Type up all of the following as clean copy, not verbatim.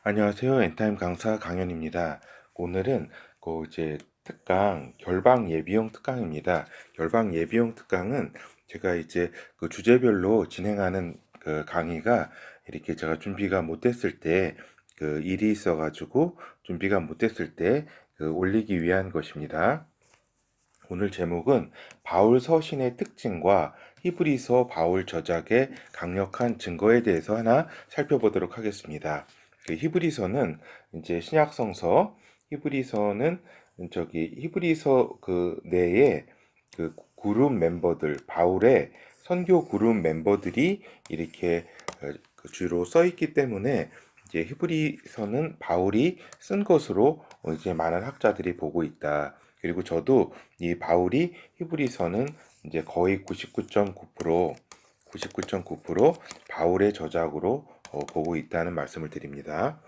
안녕하세요. 엔타임 강사 강연입니다. 오늘은 이제 특강 결방 예비용 특강입니다. 결방 예비용 특강은 제가 이제 그 주제별로 진행하는 그 강의가 이렇게 제가 준비가 못 됐을 때 그 일이 있어가지고 준비가 못 됐을 때 그 올리기 위한 것입니다. 오늘 제목은 바울 서신의 특징과 히브리서 바울 저작의 강력한 증거에 대해서 하나 살펴보도록 하겠습니다. 그 히브리서는 이제 신약성서, 히브리서는 히브리서 그 내에 그 그룹 멤버들, 바울의 선교 그룹 멤버들이 이렇게 그 주로 써 있기 때문에 이제 히브리서는 바울이 쓴 것으로 이제 많은 학자들이 보고 있다. 그리고 저도 이 바울이 히브리서는 이제 거의 99.9% 바울의 저작으로 보고 있다는 말씀을 드립니다.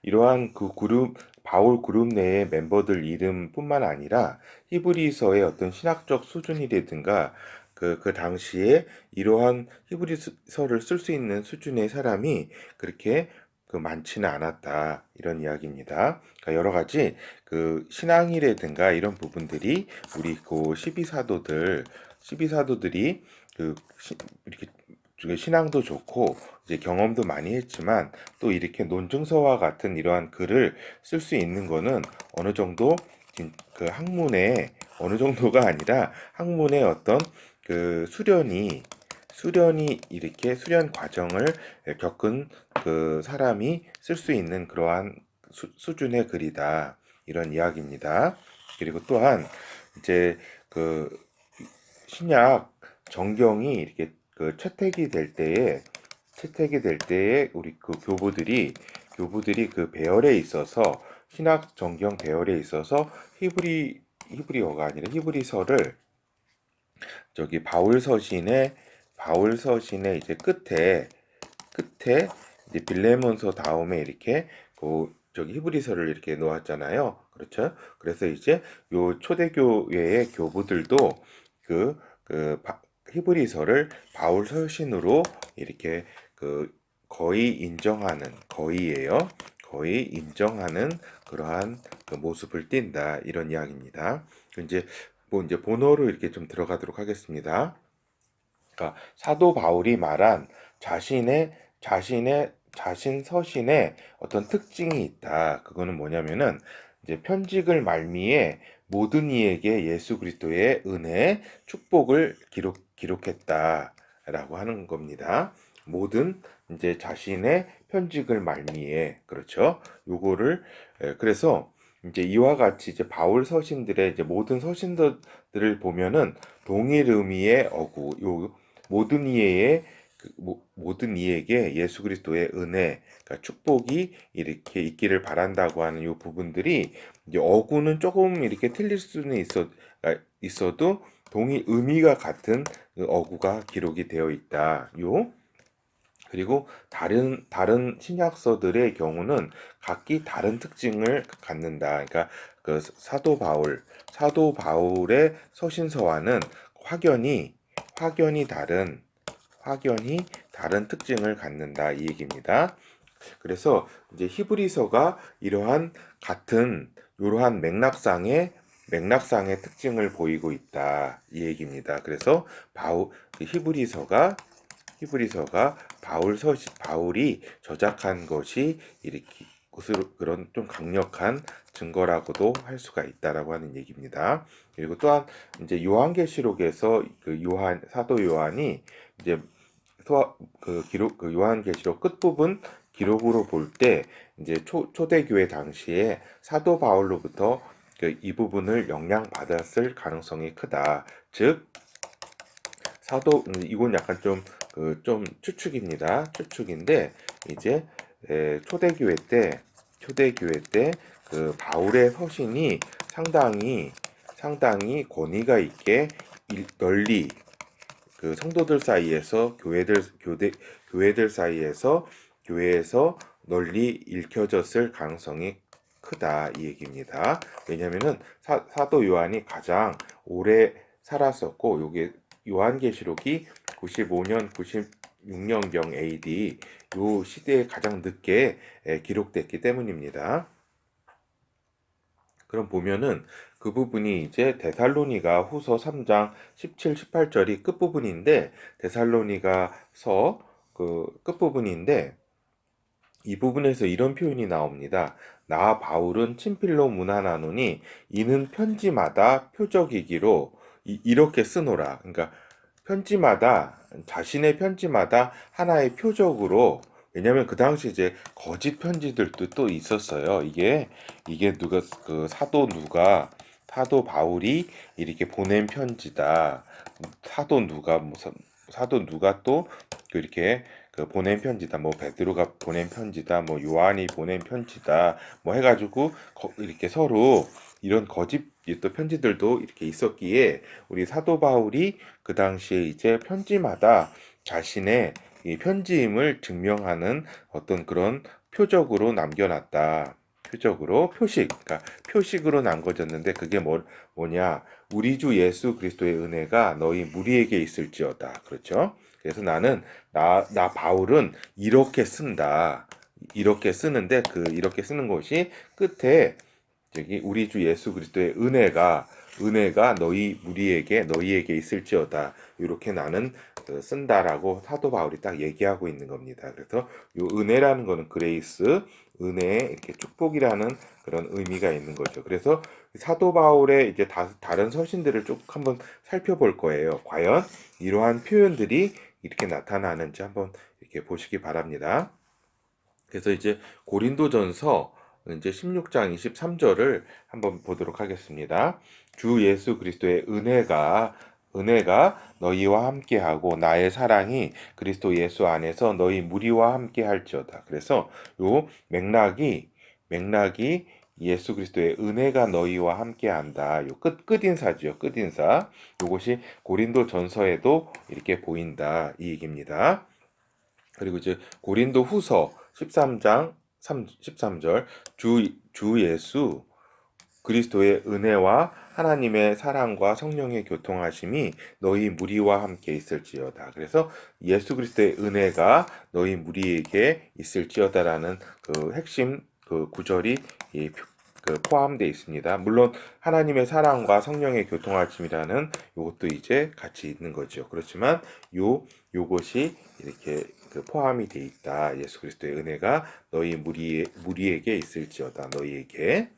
이러한 그 그룹 바울 그룹 내의 멤버들 이름뿐만 아니라 히브리서의 어떤 신학적 수준이라든가 그 당시에 이러한 히브리서를 쓸 수 있는 수준의 사람이 그렇게 많지는 않았다 이런 이야기입니다. 그러니까 여러 가지 그 신앙이라든가 이런 부분들이 우리 그 12사도들이 이렇게 신앙도 좋고 이제 경험도 많이 했지만 또 이렇게 논증서와 같은 이러한 글을 쓸 수 있는 거는 어느 정도 그 학문의 어느 정도가 아니라 학문의 어떤 그 수련이 이렇게 수련 과정을 겪은 그 사람이 쓸 수 있는 그러한 수준의 글이다 이런 이야기입니다. 그리고 또한 이제 그 신약 정경이 이렇게 그 채택이 될 때에 우리 그 교부들이 그 배열에 있어서 신약 정경 배열에 있어서 히브리어가 아니라 히브리서를 저기 바울 서신의 이제 끝에 이제 빌레몬서 다음에 이렇게 그 저기 히브리서를 이렇게 놓았잖아요. 그렇죠? 그래서 이제 요 초대교회의 교부들도 그, 히브리서를 바울 서신으로 이렇게 그 거의 인정하는 그러한 그 모습을 띈다. 이런 이야기입니다. 이제 이제 본어로 이렇게 좀 들어가도록 하겠습니다. 그러니까 사도 바울이 말한 자신 서신에 어떤 특징이 있다. 그거는 뭐냐면은 이제 편직을 말미에 모든 이에게 예수 그리스도의 은혜, 축복을 기록했다라고 하는 겁니다. 모든 이제 자신의 편직을 말미에 그렇죠. 요거를 그래서 이제 이와 같이 이제 바울 서신들의 이제 모든 서신들을 보면은 동일 의미의 어구 요 모든 이에게 모든 이에게 예수 그리스도의 은혜, 그러니까 축복이 이렇게 있기를 바란다고 하는 이 부분들이 이제 어구는 조금 이렇게 틀릴 수는 있어도 동의 의미가 같은 그 어구가 기록이 되어 있다. 그리고 다른 신약서들의 경우는 각기 다른 특징을 갖는다. 그러니까 그 사도 바울의 서신서와는 확연히 확연히 다른 확연히 다른 특징을 갖는다 이 얘기입니다. 그래서 이제 히브리서가 이러한 맥락상의 특징을 보이고 있다 이 얘기입니다. 그래서 히브리서가 바울이 저작한 것이 이렇게 그런 좀 강력한 증거라고도 할 수가 있다라고 하는 얘기입니다. 그리고 또한 이제 요한계시록에서 사도 요한이 이제 요한계시록 끝부분 기록으로 볼 때 이제 초대교회 당시에 사도 바울로부터 이 부분을 영향받았을 가능성이 크다. 즉 이건 약간 좀 추측입니다. 추측인데 이제 초대교회 때 그 바울의 서신이 상당히 권위가 있게 널리 그 성도들 사이에서 교회들 사이에서 교회에서 널리 읽혀졌을 가능성이 크다 이 얘기입니다. 왜냐하면은 사도 요한이 가장 오래 살았었고 요게 요한계시록이 95년 96년경 AD 요 시대에 가장 늦게 기록됐기 때문입니다. 그럼 보면은 그 부분이 이제 데살로니가 후서 3장 17, 18절이 끝부분인데, 데살로니가서 그 끝부분인데, 이 부분에서 이런 표현이 나옵니다. 나 바울은 친필로 문안하노니 이는 편지마다 표적이기로 이렇게 쓰노라. 그러니까 편지마다, 자신의 편지마다 하나의 표적으로. 왜냐면 그 당시 이제 거짓 편지들도 또 있었어요. 이게 누가, 그 사도 바울이 이렇게 보낸 편지다. 사도 누가 또 이렇게 그 보낸 편지다. 뭐 베드로가 보낸 편지다. 뭐 요한이 보낸 편지다. 뭐 해가지고 이렇게 서로 이런 거짓 또 편지들도 이렇게 있었기에, 우리 사도 바울이 그 당시에 이제 편지마다 자신의 이 편지임을 증명하는 어떤 그런 표적으로 남겨놨다. 그러니까 표식으로 남겨졌는데, 그게 뭐냐? 우리 주 예수 그리스도의 은혜가 너희 무리에게 있을지어다. 그렇죠? 그래서 나 바울은 이렇게 쓴다. 이렇게 쓰는데, 이렇게 쓰는 것이 끝에 저기 우리 주 예수 그리스도의 은혜가 너희에게 있을지어다. 이렇게 나는 쓴다라고 사도 바울이 딱 얘기하고 있는 겁니다. 그래서 요 은혜라는 거는 그레이스, 은혜, 이렇게 축복이라는 그런 의미가 있는 거죠. 그래서 사도 바울의 이제 다른 서신들을 쭉 한번 살펴볼 거예요. 과연 이러한 표현들이 이렇게 나타나는지 한번 이렇게 보시기 바랍니다. 그래서 이제 고린도전서 이제 16장 23절을 한번 보도록 하겠습니다. 주 예수 그리스도의 은혜가 너희와 함께하고 나의 사랑이 그리스도 예수 안에서 너희 무리와 함께할지어다. 그래서 요 맥락이 예수 그리스도의 은혜가 너희와 함께한다. 요 끝인사죠. 끝인사. 요것이 고린도 전서에도 이렇게 보인다. 이 얘기입니다. 그리고 이제 고린도 후서 13장 13절, 주 예수 그리스도의 은혜와 하나님의 사랑과 성령의 교통하심이 너희 무리와 함께 있을지어다. 그래서 예수 그리스도의 은혜가 너희 무리에게 있을지어다라는 그 핵심 그 구절이 포함되어 있습니다. 물론 하나님의 사랑과 성령의 교통하심이라는 이것도 이제 같이 있는 거죠. 그렇지만 요것이 이렇게 포함이 돼 있다. 예수 그리스도의 은혜가 너희 무리에게 있을지어다. 너희에게.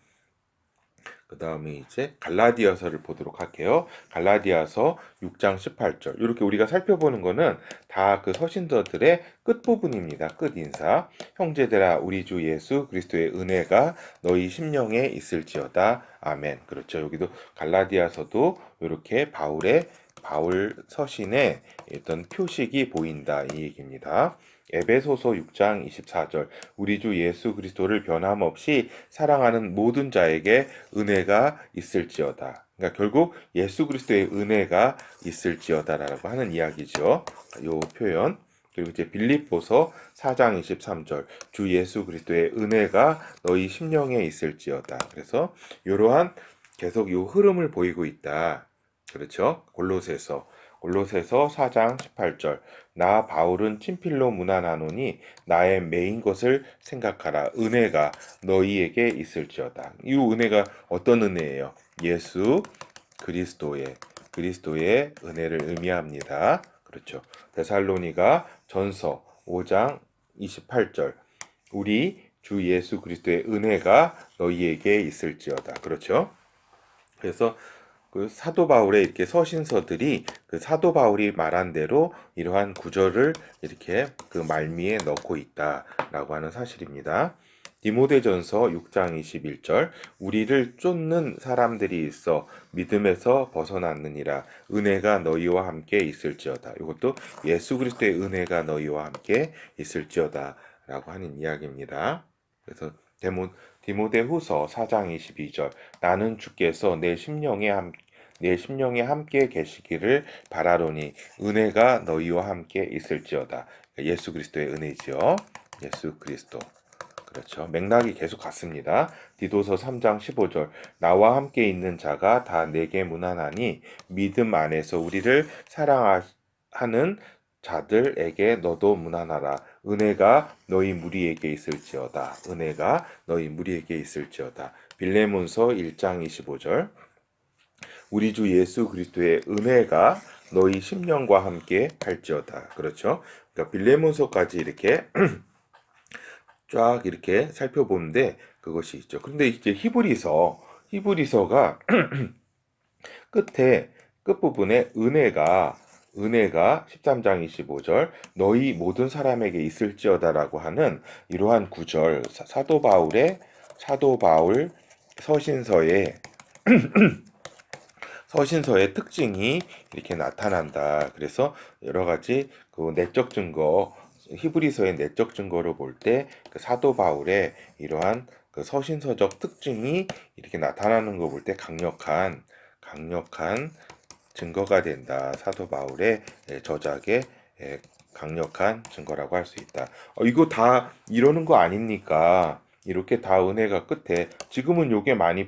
그 다음에 이제 갈라디아서를 보도록 할게요. 갈라디아서 6장 18절. 이렇게 우리가 살펴보는 거는 다 그 서신서들의 끝부분입니다. 끝인사. 형제들아, 우리 주 예수 그리스도의 은혜가 너희 심령에 있을지어다. 아멘. 그렇죠. 여기도 갈라디아서도 이렇게 바울 서신의 어떤 표식이 보인다. 이 얘기입니다. 에베소서 6장 24절. 우리 주 예수 그리스도를 변함없이 사랑하는 모든 자에게 은혜가 있을지어다. 그러니까 결국 예수 그리스도의 은혜가 있을지어다라고 하는 이야기죠. 요 표현. 그리고 이제 빌립보서 4장 23절. 주 예수 그리스도의 은혜가 너희 심령에 있을지어다. 그래서 이러한 계속 요 흐름을 보이고 있다. 그렇죠? 골로새서 4장 18절. 나 바울은 친필로 문안하노니 나의 매인 것을 생각하라. 은혜가 너희에게 있을지어다. 이 은혜가 어떤 은혜예요? 예수 그리스도의 은혜를 의미합니다. 그렇죠. 데살로니가 전서 5장 28절. 우리 주 예수 그리스도의 은혜가 너희에게 있을지어다. 그렇죠. 그래서 그 사도 바울의 이렇게 서신서들이 그 사도 바울이 말한 대로 이러한 구절을 이렇게 그 말미에 넣고 있다라고 하는 사실입니다. 디모데전서 6장 21절. 우리를 쫓는 사람들이 있어 믿음에서 벗어났느니라. 은혜가 너희와 함께 있을지어다. 이것도 예수 그리스도의 은혜가 너희와 함께 있을지어다라고 하는 이야기입니다. 그래서 디모데후서 4장 22절. 나는 주께서 내 심령에 함께 계시기를 바라노니 은혜가 너희와 함께 있을지어다. 예수 그리스도의 은혜지요. 예수 그리스도. 그렇죠. 맥락이 계속 같습니다. 디도서 3장 15절. 나와 함께 있는 자가 다 내게 문안하니 믿음 안에서 우리를 사랑하는 자들에게 너도 문안하라. 은혜가 너희 무리에게 있을지어다. 은혜가 너희 무리에게 있을지어다. 빌레몬서 1장 25절. 우리 주 예수 그리스도의 은혜가 너희 심령과 함께 할지어다. 그렇죠? 그러니까 빌레몬서까지 이렇게 쫙 이렇게 살펴보는데 그것이 있죠. 그런데 이제 히브리서가 끝에 끝부분에 은혜가 13장 25절 너희 모든 사람에게 있을지어다라고 하는 이러한 구절 사도 바울 서신서의 특징이 이렇게 나타난다. 그래서 여러 가지 그 내적 증거, 히브리서의 내적 증거를 볼 때 그 사도 바울의 이러한 그 서신서적 특징이 이렇게 나타나는 거 볼 때 강력한 증거가 된다. 사도 바울의 저작의 강력한 증거라고 할 수 있다. 이거 다 이러는 거 아닙니까? 이렇게 다 은혜가 끝에 지금은 요게 많이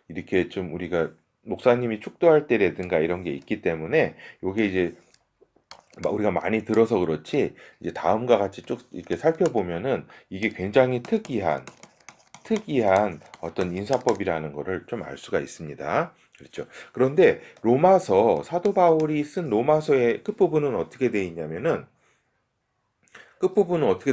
이렇게 좀 우리가 목사님이 축도할 때라든가 이런 게 있기 때문에 요게 이제 우리가 많이 들어서 그렇지 이제 다음과 같이 쭉 이렇게 살펴보면은 이게 굉장히 특이한 어떤 인사법이라는 것을 좀 알 수가 있습니다. 그렇죠. 그런데 사도 바울이 쓴 로마서의 끝부분은 어떻게 돼 있냐면은 어떻게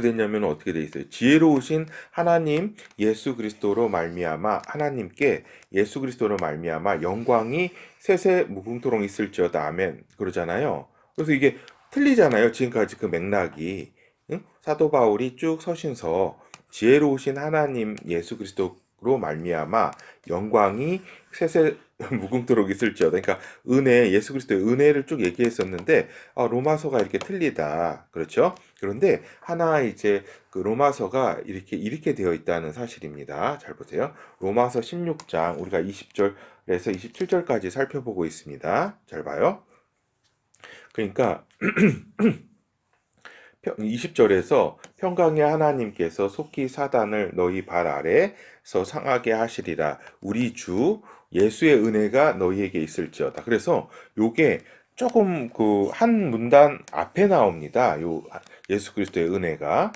돼 있어요? 지혜로우신 하나님 예수 그리스도로 말미암아 하나님께 예수 그리스도로 말미암아 영광이 세세 무궁토록 있을지어다 아멘 그러잖아요. 그래서 이게 틀리잖아요. 지금까지 그 맥락이 응? 사도 바울이 쭉 서신서 지혜로우신 하나님 예수 그리스도로 말미암아 영광이 세세 무궁토록 있을지어다. 그러니까 예수 그리스도의 은혜를 쭉 얘기했었는데 로마서가 이렇게 틀리다. 그렇죠? 그런데 하나 이제 그 로마서가 이렇게 되어 있다는 사실입니다. 잘 보세요. 로마서 16장 우리가 20절에서 27절까지 살펴보고 있습니다. 잘 봐요. 그러니까 20절에서 평강의 하나님께서 속히 사단을 너희 발 아래서 상하게 하시리라. 우리 주 예수의 은혜가 너희에게 있을지어다. 그래서 요게 조금 그 한 문단 앞에 나옵니다. 요 예수 그리스도의 은혜가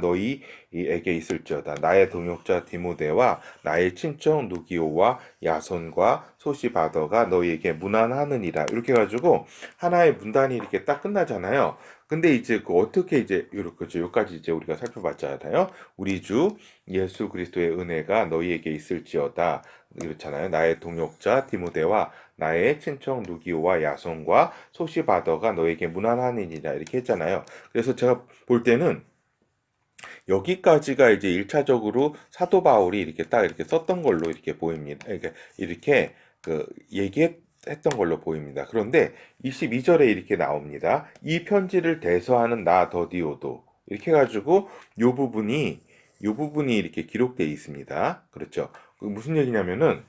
너희에게 있을지어다. 나의 동역자 디모데와 나의 친척 누기오와 야손과 소시바더가 너희에게 문안하느니라. 이렇게 해가지고 하나의 문단이 이렇게 딱 끝나잖아요. 근데 이제 그 어떻게 이제 이렇게 여기까지 이제 우리가 살펴봤잖아요. 우리 주 예수 그리스도의 은혜가 너희에게 있을지어다. 이렇잖아요. 나의 동역자 디모데와 나의 친척 누기오와 야손과 소시바더가 너에게 문안하느니라 이렇게 했잖아요. 그래서 제가 볼 때는 여기까지가 이제 1차적으로 사도 바울이 이렇게 딱 이렇게 썼던 걸로 이렇게 보입니다. 이렇게 그 얘기했던 걸로 보입니다. 그런데 22절에 이렇게 나옵니다. 이 편지를 대서하는 나 더디오도 이렇게 해가지고 요 부분이 이렇게 기록되어 있습니다. 그렇죠. 무슨 얘기냐면은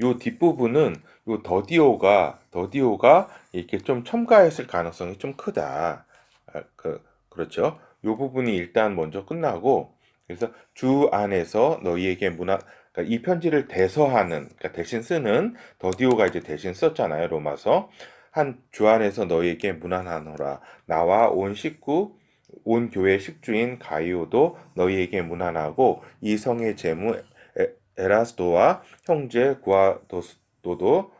요 뒷부분은 요 더디오가 이렇게 좀 첨가했을 가능성이 좀 크다. 그렇죠. 요 부분이 일단 먼저 끝나고 그래서 주 안에서 너희에게 그러니까 이 편지를 대서하는 그러니까 대신 쓰는 더디오가 이제 대신 썼잖아요. 로마서 한 주 안에서 너희에게 문안하노라. 나와 온 교회 식주인 가이오도 너희에게 문안하고 이 성의 제무 에라스도와 형제 구아도도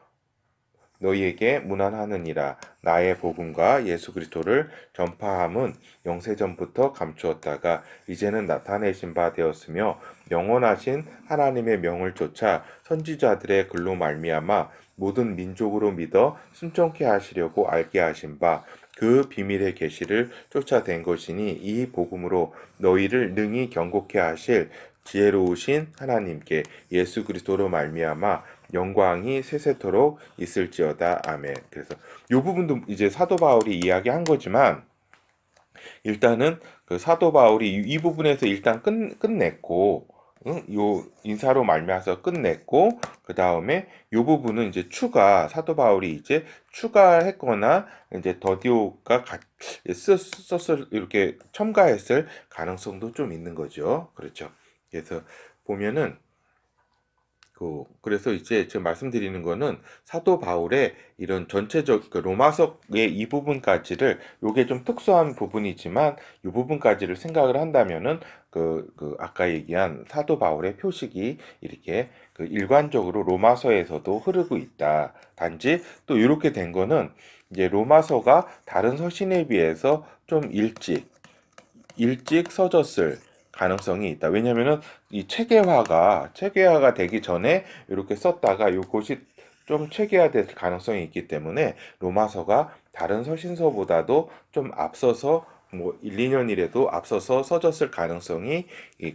너희에게 문안하느니라. 나의 복음과 예수 그리스도를 전파함은 영세전부터 감추었다가 이제는 나타내신 바 되었으며 영원하신 하나님의 명을 쫓아 선지자들의 글로 말미암아 모든 민족으로 믿어 순종케 하시려고 알게 하신 바 그 비밀의 계시를 쫓아낸 것이니 이 복음으로 너희를 능히 경고케 하실 지혜로우신 하나님께 예수 그리스도로 말미암아 영광이 세세토록 있을지어다. 아멘. 그래서 이 부분도 이제 사도 바울이 이야기한 거지만 일단은 그 사도 바울이 이 부분에서 일단 끝냈고 요 인사로 말미암아서 끝냈고 그 다음에 요 부분은 이제 사도 바울이 이제 추가했거나 이제 더디오가 썼을 이렇게 첨가했을 가능성도 좀 있는 거죠. 그렇죠. 그래서 보면은 그래서 이제 제가 말씀드리는 거는 사도 바울의 이런 전체적 로마서의 이 부분까지를, 요게 좀 특수한 부분이지만 이 부분까지를 생각을 한다면은 아까 얘기한 사도 바울의 표식이 이렇게 일관적으로 로마서에서도 흐르고 있다. 단지 또 이렇게 된 거는 이제 로마서가 다른 서신에 비해서 좀 일찍 써졌을 가능성이 있다. 왜냐면은 이 체계화가 되기 전에 이렇게 썼다가 요것이 좀 체계화될 가능성이 있기 때문에 로마서가 다른 서신서보다도 좀 앞서서 뭐 1, 2년이라도 앞서서 써졌을 가능성이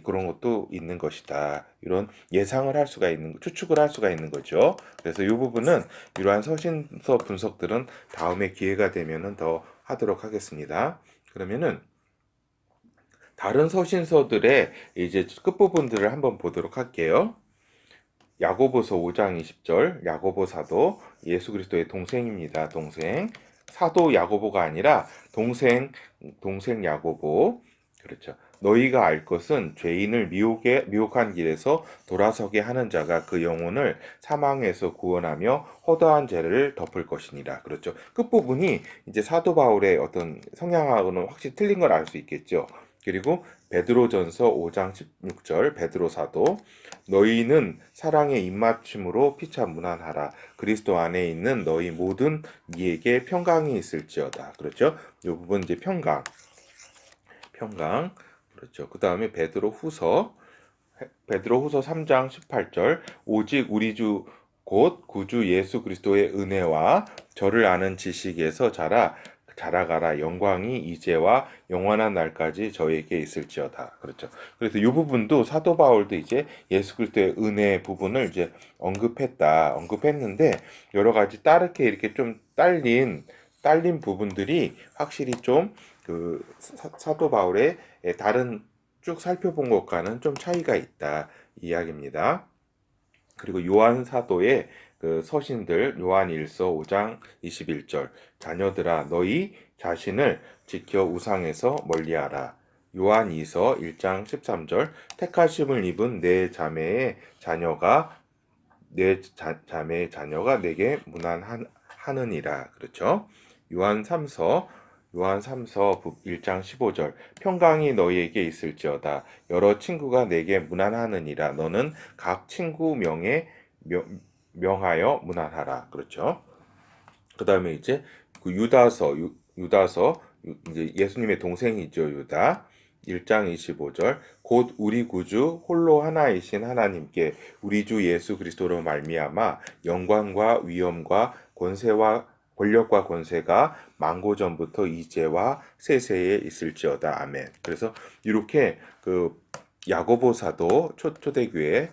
그런 것도 있는 것이다. 이런 추측을 할 수가 있는 거죠. 그래서 이 부분은 이러한 서신서 분석들은 다음에 기회가 되면은 더 하도록 하겠습니다. 그러면은 다른 서신서들의 이제 끝부분들을 한번 보도록 할게요. 야고보서 5장 20절, 야고보 사도, 예수 그리스도의 동생입니다. 동생. 사도 야고보가 아니라 동생 야고보. 그렇죠. 너희가 알 것은 죄인을 미혹한 길에서 돌아서게 하는 자가 그 영혼을 사망에서 구원하며 허다한 죄를 덮을 것이니라. 그렇죠. 끝부분이 이제 사도 바울의 어떤 성향하고는 확실히 틀린 걸 알 수 있겠죠. 그리고 베드로전서 5장 16절, 베드로 사도, 너희는 사랑의 입맞춤으로 피차 무난하라. 그리스도 안에 있는 너희 모든 이에게 평강이 있을지어다. 그렇죠? 이 부분 이제 평강. 그렇죠. 그 다음에 베드로후서 3장 18절, 오직 우리 주 곧 구주 예수 그리스도의 은혜와 저를 아는 지식에서 자라가라. 영광이 이제와 영원한 날까지 저에게 있을지어다. 그렇죠. 그래서 이 부분도 사도 바울도 이제 예수 그리스도의 은혜 부분을 이제 언급했는데, 여러 가지 다르게 이렇게 좀 딸린 부분들이 확실히 좀 사도 바울의 다른 쭉 살펴본 것과는 좀 차이가 있다 이야기입니다. 그리고 요한 사도의 서신들, 요한일서 5장 21절, 자녀들아 너희 자신을 지켜 우상에서 멀리하라. 요한이서 1장 13절, 택하심을 입은 자매의 자녀가 내게 무난하느니라. 그렇죠? 요한 3서 1장 15절, 평강이 너희에게 있을지어다. 여러 친구가 내게 무난하느니라. 너는 각 친구 명하여 무난하라. 그렇죠? 그 다음에 이제 유다서, 이제 예수님의 동생이죠, 유다. 1장 25절, 곧 우리 구주 홀로 하나이신 하나님께 우리 주 예수 그리스도로 말미암아 영광과 위엄과 권력과 권세가 만고 전부터 이제와 세세에 있을지어다. 아멘. 그래서 이렇게 야고보 사도 초대교회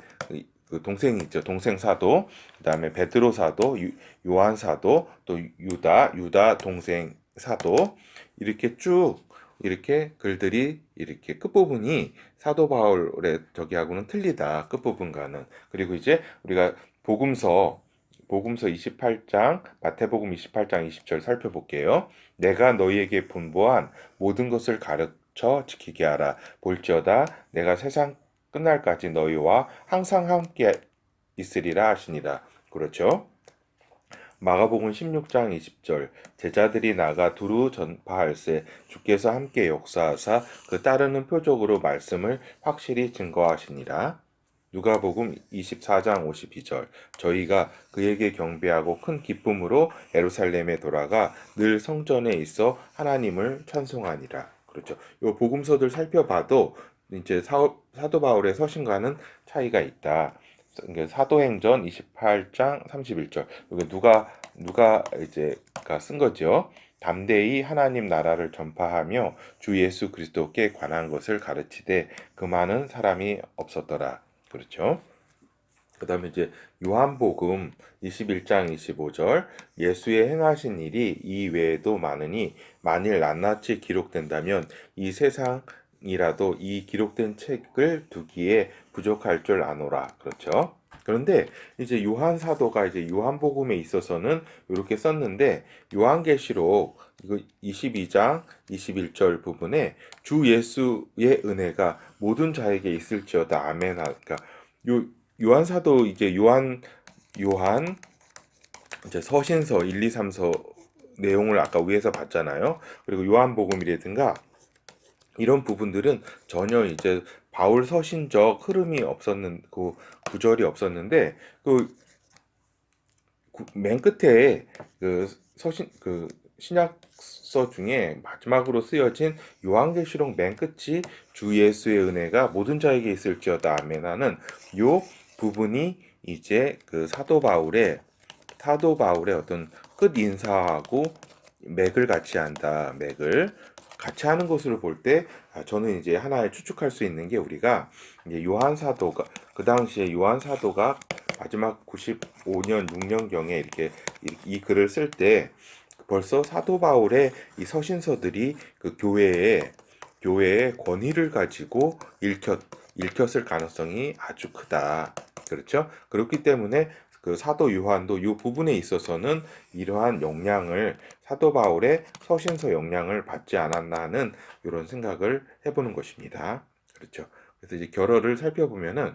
동생이죠. 동생 사도, 그다음에 베드로 사도, 요한 사도, 또 유다 동생 사도, 이렇게 쭉 이렇게 글들이 이렇게 끝부분이 사도 바울의 저기하고는 틀리다. 끝부분과는. 그리고 이제 우리가 복음서 28장, 마태복음 28장 20절 살펴볼게요. 내가 너희에게 분부한 모든 것을 가르쳐 지키게 하라. 볼지어다 내가 세상 끝날까지 너희와 항상 함께 있으리라 하시니라. 그렇죠? 마가복음 16장 20절, 제자들이 나가 두루 전파할세 주께서 함께 역사하사 그 따르는 표적으로 말씀을 확실히 증거하시니라. 누가복음 24장 52절, 저희가 그에게 경배하고 큰 기쁨으로 예루살렘에 돌아가 늘 성전에 있어 하나님을 찬송하니라. 그렇죠. 요 복음서들 살펴봐도 이제 사도 바울의 서신과는 차이가 있다. 사도행전 28장 31절. 이게 누가 이제가 쓴 거죠. 담대히 하나님 나라를 전파하며 주 예수 그리스도께 관한 것을 가르치되 그 많은 사람이 없었더라. 그렇죠. 그 다음에 이제 요한복음 21장 25절, 예수의 행하신 일이 이 외에도 많으니 만일 낱낱이 기록된다면 이 세상이라도 이 기록된 책을 두기에 부족할 줄 아노라. 그렇죠. 그런데 이제 요한 사도가 이제 요한복음에 있어서는 이렇게 썼는데, 요한계시록 이거 22장 21절 부분에 주 예수의 은혜가 모든 자에게 있을지어다. 아멘. 그러니까 요한 사도 이제 요한 이제 서신서 1, 2, 3서 내용을 아까 위에서 봤잖아요. 그리고 요한복음이라든가 이런 부분들은 전혀 이제 바울 서신적 흐름이 없었는 그 구절이 없었는데 그 맨 끝에 그 서신 그 신약서 중에 마지막으로 쓰여진 요한계시록 맨 끝이 주 예수의 은혜가 모든 자에게 있을지어다 아멘 하는 요 부분이 이제 그 사도 바울의 어떤 끝 인사하고 맥을 같이 한다. 맥을 같이 하는 것으로 볼 때 저는 이제 하나의 추측할 수 있는 게 우리가 이제 요한 사도가 그 당시에 요한 사도가 마지막 95년 6년경에 이렇게 이 글을 쓸 때 벌써 사도 바울의 이 서신서들이 그 교회의 권위를 가지고 읽혔을 가능성이 아주 크다. 그렇죠? 그렇기 때문에 그 사도 요한도 이 부분에 있어서는 이러한 영향을 사도 바울의 서신서 영향을 받지 않았나 하는 이런 생각을 해보는 것입니다. 그렇죠? 그래서 이제 결어를 살펴보면은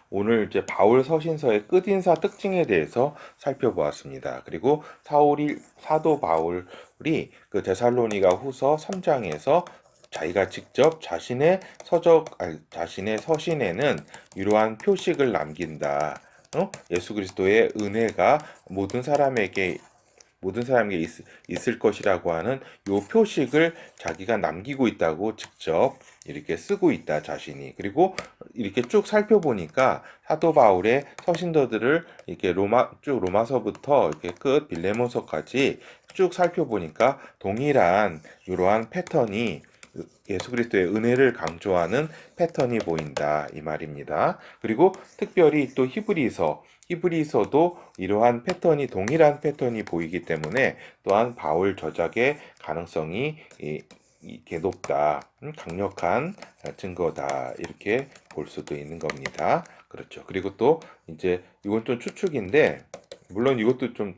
오늘 이제 바울 서신서의 끝인사 특징에 대해서 살펴보았습니다. 그리고 사도 바울이 그 데살로니가 후서 3장에서 자기가 직접 자신의 서신에는 이러한 표식을 남긴다. 예수 그리스도의 은혜가 모든 사람에게 있을 것이라고 하는 요 표식을 자기가 남기고 있다고 직접 이렇게 쓰고 있다 자신이. 그리고 이렇게 쭉 살펴보니까 사도 바울의 서신서들을 이렇게 로마서부터 이렇게 끝 빌레몬서까지 쭉 살펴보니까 동일한 이러한 패턴이 예수 그리스도의 은혜를 강조하는 패턴이 보인다 이 말입니다. 그리고 특별히 또 히브리서도 이러한 동일한 패턴이 보이기 때문에 또한 바울 저작의 가능성이 이게 높다, 강력한 증거다 이렇게 볼 수도 있는 겁니다. 그렇죠. 그리고 또 이제 이건 좀 추측인데 물론 이것도 좀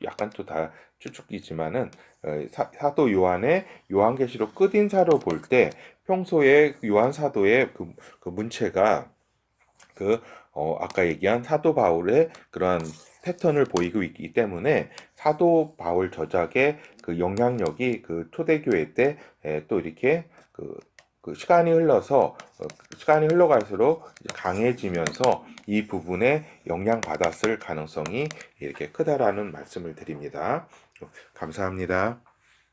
약간 또 다 추측이지만은 사도 요한의 요한계시록 끝인사로 볼 때 평소에 요한 사도의 그 문체가 아까 얘기한 사도 바울의 그러한 패턴을 보이고 있기 때문에 사도 바울 저작의 그 영향력이 그 초대교회 때 또 이렇게 시간이 흘러갈수록 강해지면서 이 부분에 영향받았을 가능성이 이렇게 크다라는 말씀을 드립니다. 감사합니다.